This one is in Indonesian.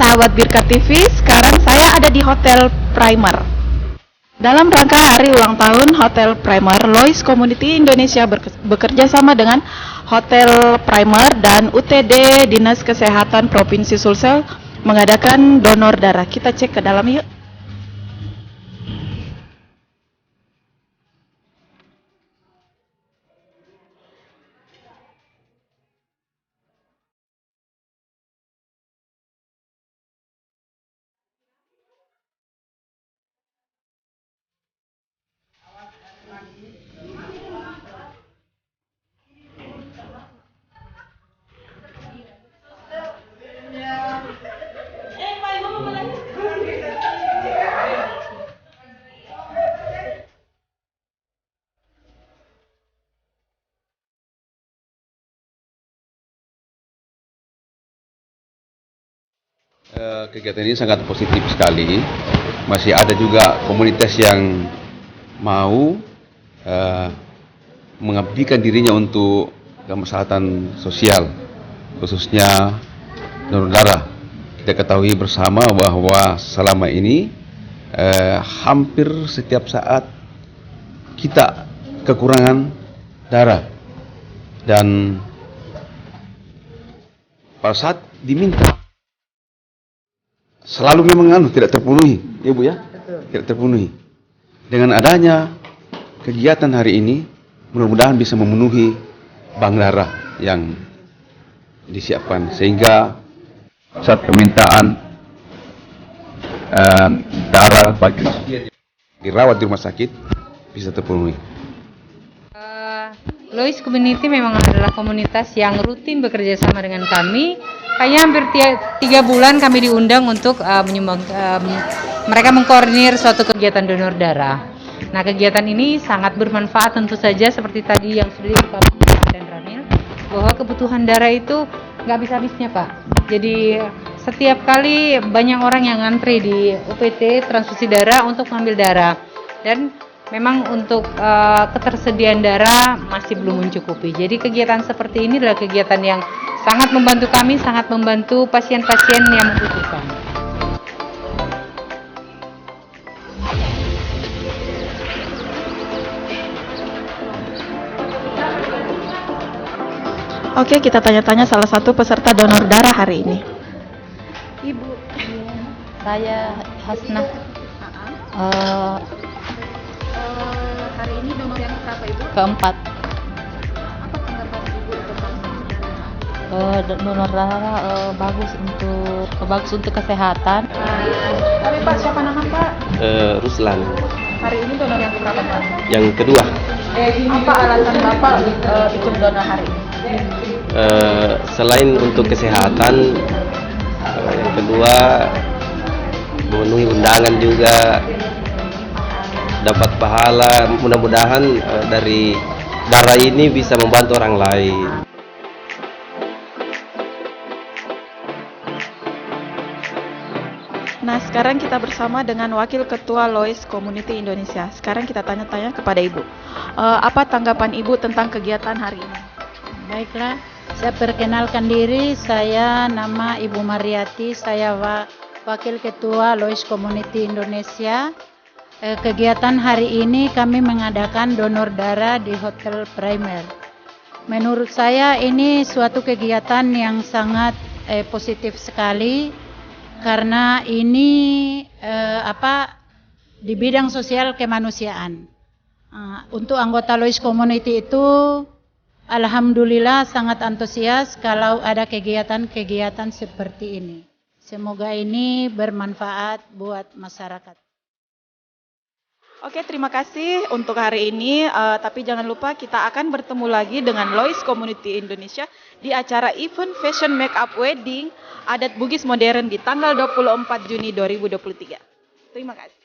sahabat Birkat TV, sekarang saya ada di Hotel Primer. Dalam rangka hari ulang tahun Hotel Primer, Lois Community Indonesia bekerja sama dengan Hotel Primer dan UTD Dinas Kesehatan Provinsi Sulsel mengadakan donor darah. Kita cek ke dalam yuk. Kegiatan ini sangat positif sekali. Masih ada juga komunitas yang mau mengabdikan dirinya untuk kemaslahatan sosial, khususnya donor darah. Kita ketahui bersama bahwa selama ini hampir setiap saat kita kekurangan darah, dan pada saat diminta selalu memang tidak terpenuhi, ya Bu ya? Betul. Tidak terpenuhi. Dengan adanya kegiatan hari ini, mudah-mudahan bisa memenuhi bank darah yang disiapkan, sehingga saat permintaan darah bagi dirawat di rumah sakit bisa terpenuhi. Lois Community memang adalah komunitas yang rutin bekerja sama dengan kami. Kayaknya hampir 3 bulan kami diundang untuk mereka mengkoordinir suatu kegiatan donor darah. Nah, kegiatan ini sangat bermanfaat tentu saja, seperti tadi yang sudah diungkapkan dan Ramil, bahwa kebutuhan darah itu nggak bisa habisnya, Pak. Jadi setiap kali banyak orang yang ngantri di UPT transfusi darah untuk mengambil darah, dan memang untuk ketersediaan darah masih belum mencukupi. Jadi kegiatan seperti ini adalah kegiatan yang sangat membantu kami, sangat membantu pasien-pasien yang membutuhkan. Oke, kita tanya-tanya salah satu peserta donor darah hari ini. Ibu, saya Hasnah. Hari ini donor yang berapa Ibu? Keempat. Apa tanggapan Ibu tentang Donor darah bagus untuk kesehatan. Tapi Pak, siapa nama Pak? Ruslan. Hari ini donor yang berapa Pak? Yang kedua, Apa alasan Bapak ikut donor hari ini? selain untuk kesehatan, yang kedua memenuhi undangan juga, dapat pahala. Mudah-mudahan dari darah ini bisa membantu orang lain. Nah, sekarang kita bersama dengan Wakil Ketua Lois Community Indonesia. Sekarang kita tanya-tanya kepada Ibu. Apa tanggapan Ibu tentang kegiatan hari ini? Baiklah, saya perkenalkan diri, saya nama Ibu Mariati, saya Wakil Ketua Lois Community Indonesia. Kegiatan hari ini kami mengadakan donor darah di Hotel Primer. Menurut saya ini suatu kegiatan yang sangat positif sekali, karena ini di bidang sosial kemanusiaan. Untuk anggota Lois Community itu alhamdulillah sangat antusias kalau ada kegiatan-kegiatan seperti ini. Semoga ini bermanfaat buat masyarakat. Oke, terima kasih untuk hari ini. Tapi jangan lupa kita akan bertemu lagi dengan Lois Community Indonesia di acara event Fashion Makeup Wedding Adat Bugis Modern di tanggal 24 Juni 2023. Terima kasih.